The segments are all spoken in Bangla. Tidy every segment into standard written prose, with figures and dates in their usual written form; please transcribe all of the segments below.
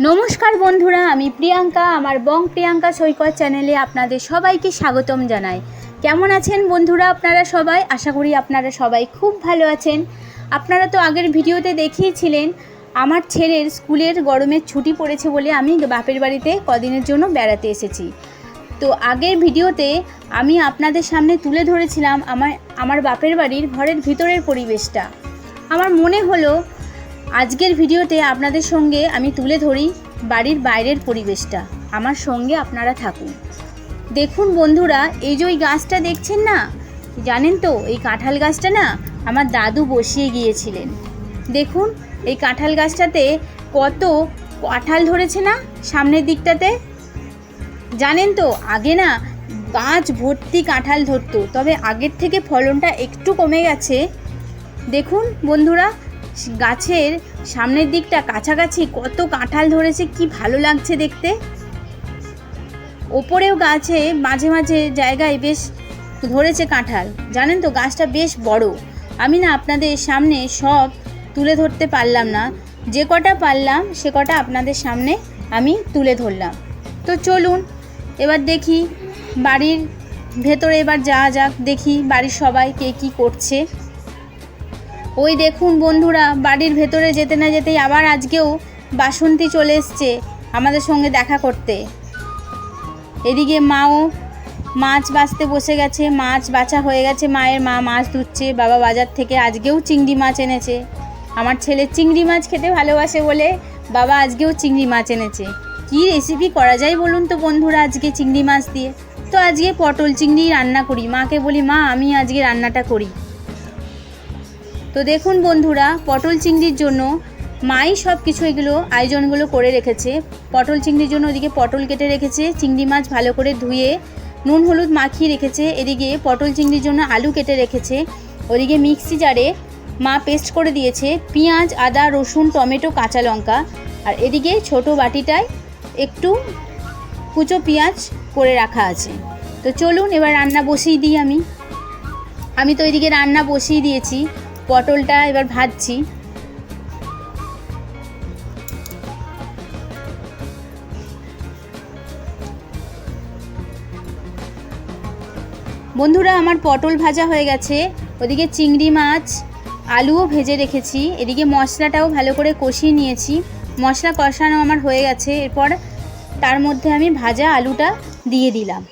নমস্কার বন্ধুরা, আমি প্রিয়াঙ্কা। আমার বং প্রিয়াঙ্কা সৈকত চ্যানেলে আপনাদের সবাইকে স্বাগতম জানাই। কেমন আছেন বন্ধুরা আপনারা সবাই? আশা করি আপনারা সবাই খুব ভালো আছেন। আপনারা তো আগের ভিডিওতে দেখিয়েছিলেন আমার ছেলের স্কুলের গরমের ছুটি পড়েছে বলে আমি বাপের বাড়িতে কদিনের জন্য বেড়াতে এসেছি। তো আগের ভিডিওতে আমি আপনাদের সামনে তুলে ধরেছিলাম আমার বাপের বাড়ির ঘরের ভিতরের পরিবেশটা। আমার মনে হলো আজকের ভিডিওতে আপনাদের সঙ্গে আমি তুলে ধরি বাড়ির বাইরের পরিবেশটা। আমার সঙ্গে আপনারা থাকুন। দেখুন বন্ধুরা, এই যে ওই গাছটা দেখছেন না, জানেন তো এই কাঁঠাল গাছটা না আমার দাদু বসিয়ে গিয়েছিলেন। দেখুন এই কাঁঠাল গাছটাতে কত কাঁঠাল ধরেছে না সামনের দিকটাতে। জানেন তো আগে না গাছ ভর্তি কাঁঠাল ধরতো, তবে আগের থেকে ফলনটা একটু কমে গেছে। দেখুন বন্ধুরা, গাছের সামনের দিকটা কাছাকাছি কত কাঁঠাল ধরেছে, কি ভালো লাগছে দেখতে। ওপরেও গাছে মাঝে মাঝে জায়গায় বেশ ধরেছে কাঁঠাল। জানেন তো গাছটা বেশ বড়। আমি না আপনাদের সামনে সব তুলে ধরতে পারলাম না, যে কটা পারলাম সে কটা আপনাদের সামনে আমি তুলে ধরলাম। তো চলুন এবার দেখি বাড়ির ভেতরে, এবার যাওয়া যাক, দেখি বাড়ির সবাই কে কী করছে। ওই দেখুন বন্ধুরা, বাড়ির ভেতরে যেতে না যেতেই আবার আজকেও বাসন্তী চলে এসছে আমাদের সঙ্গে দেখা করতে। এদিকে মাও মাছ বাছতে বসে গেছে, মাছ বাছা হয়ে গেছে, মায়ের মা মাছ ধুচ্ছে, বাবা বাজার থেকে আজকেও চিংড়ি মাছ এনেছে। আমার ছেলে চিংড়ি মাছ খেতে ভালোবাসে বলে বাবা আজকেও চিংড়ি মাছ এনেছে। কী রেসিপি করা যায় বলুন তো বন্ধুরা আজকে চিংড়ি মাছ দিয়ে? তো আজকে পটল চিংড়ি রান্না করি। মাকে বলি মা আমি আজকে রান্নাটা করি। তো দেখুন বন্ধুরা, পটল চিংড়ির জন্য মাই সব কিছু এগুলো আয়োজনগুলো করে রেখেছে। পটল চিংড়ির জন্য ওদিকে পটল কেটে রেখেছে, চিংড়ি মাছ ভালো করে ধুয়ে নুন হলুদ মাখিয়ে রেখেছে। এদিকে পটল চিংড়ির জন্য আলু কেটে রেখেছে। ওদিকে মিক্সি জারে মা পেস্ট করে দিয়েছে পেঁয়াজ, আদা, রসুন, টমেটো, কাঁচা লঙ্কা। আর এদিকে ছোট বাটিটায় একটু কুচো পেঁয়াজ করে রাখা আছে। তো চলুন এবার রান্না বসিয়ে দিই। আমি তো এদিকে রান্না বসিয়ে দিয়েছি, পটলটা এবার ভাজছি। বন্ধুরা আমার পটল ভাজা হয়ে গেছে, ওদিকে চিংড়ি মাছ আলুও ভেজে রেখেছি। এদিকে মশলাটাও ভালো করে কষিয়ে নিয়েছি। মশলা কষানো আমার হয়ে গেছে। এরপর তার মধ্যে আমি ভাজা আলুটা দিয়ে দিলাম।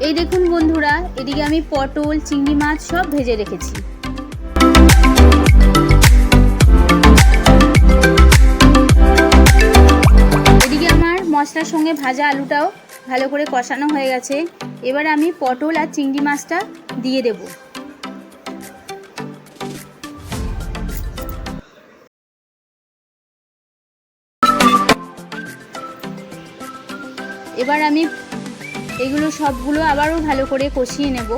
এই দেখুন বন্ধুরা, এদিকে আমি পটল চিংড়ি মাছ সব ভেজে রেখেছি। এদিকে আমার মশলার সঙ্গে ভাজা আলুটাও ভালো করে কষানো হয়ে গেছে। এবার আমি পটল আর চিংড়ি মাছটা দিয়ে দেব। এবার আমি এগুলো সবগুলো আবারও ভালো করে কষিয়ে নেব।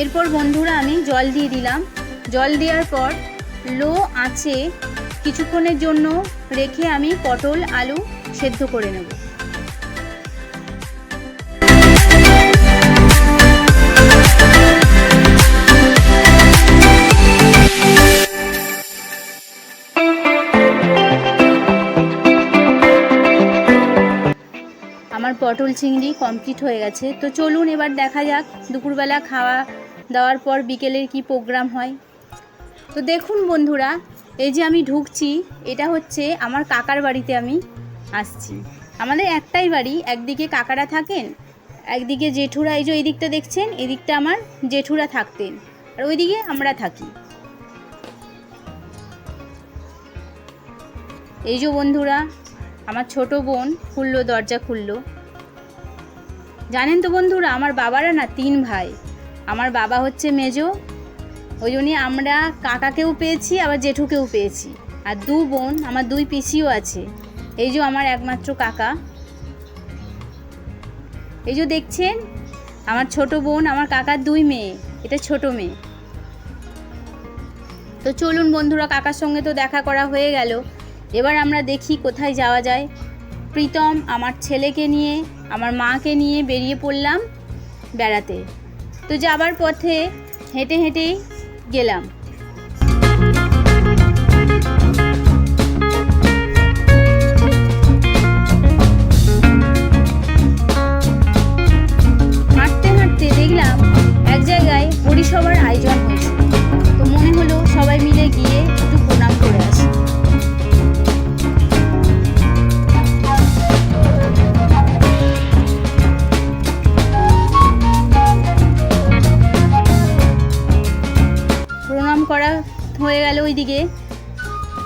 এরপর বন্ধুরা আমি জল দিয়ে দিলাম। জল দেওয়ার পর লো আঁচে কিছুক্ষণের জন্য রেখে আমি পটল আলু সেদ্ধ করে নেব। আমার পটল চিংড়ি কমপ্লিট হয়ে গেছে। তো চলুন এবার দেখা যাক দুপুরবেলা খাওয়া দাওয়ার পর বিকেলের কি প্রোগ্রাম হয়। তো দেখুন বন্ধুরা, এই যে আমি ঢুকছি, এটা হচ্ছে আমার কাকার বাড়িতে আমি আসছি। আমাদের একটাই বাড়ি, একদিকে কাকারা থাকেন, একদিকে জেঠুরা। এই যে এই দিকটা দেখছেন, এই দিকটা আমার জেঠুরা থাকতেন, আর ওইদিকে আমরা থাকি। এই যে বন্ধুরা, আমার ছোট বোন খুললো, দরজা খুললো। জানেন তো বন্ধুরা, আমার বাবারা না 3 ভাই। আমার বাবা হচ্ছে মেজো, ওই জন্যই আমরা কাকাকেও পেয়েছি, আবার জেঠুকেও পেয়েছি। আর 2 বোন, আমার 2 পিসিও আছে। এই যে আমার একমাত্র কাকা। এই যে দেখছেন আমার ছোট বোন, আমার কাকার 2 মেয়ে, এটা ছোট মেয়ে। তো চলুন বন্ধুরা, কাকার সঙ্গে তো দেখা করা হয়ে গেল, এবার আমরা দেখি কোথায় যাওয়া যায়। প্রীতম আমার ছেলেকে নিয়ে, আমার মাকে নিয়ে বেরিয়ে পড়লাম বেড়াতে। তো যাবার পথে হেঁটে হেঁটেই গেলাম। হাঁটতে হাঁটতে দেখলাম এক জায়গায় হরিসভার আয়োজন হয়েছে। তো মনে হলো সবাই মিলে গিয়ে একটু প্রণাম করে আসি। প্রণাম করা হয়ে গেল ওইদিকে।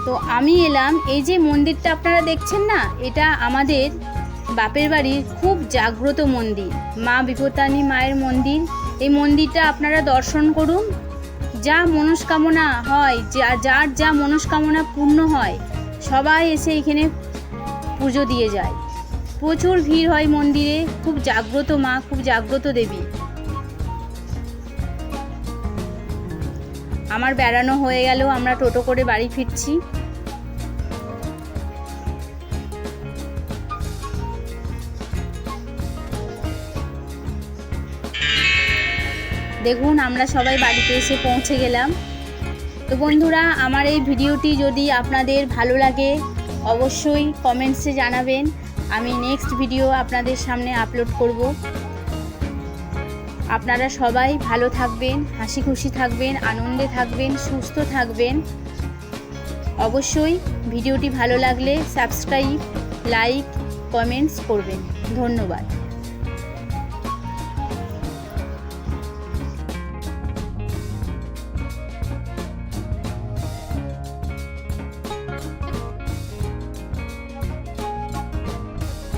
তো আমি এলাম, এই যে মন্দিরটা আপনারা দেখছেন না, এটা আমাদের বাপের বাড়ির খুব জাগ্রত মন্দির, মা বিপত্তারিণী মায়ের মন্দির। এই মন্দিরটা আপনারা দর্শন করুন, যা মনস্কামনা হয়, যার যা মনস্কামনা পূর্ণ হয়, সবাই এসে এখানে পুজো দিয়ে যায়। প্রচুর ভিড় হয় মন্দিরে, খুব জাগ্রত মা, খুব জাগ্রত দেবী। আমার বেড়ানো হয়ে গেল, আমরা টোটো করে বাড়ি ফিরছি। দেখুন আমরা সবাই বাড়িতে এসে পৌঁছে গেলাম। তো বন্ধুরা, আমার এই ভিডিওটি যদি আপনাদের ভালো লাগে অবশ্যই কমেন্টসে জানাবেন। আমি নেক্সট ভিডিও আপনাদের সামনে আপলোড করব। আপনারা সবাই ভালো থাকবেন, হাসি খুশি থাকবেন, আনন্দে থাকবেন, সুস্থ থাকবেন। অবশ্যই ভিডিওটি ভালো লাগলে সাবস্ক্রাইব, লাইক, কমেন্টস করবেন। ধন্যবাদ।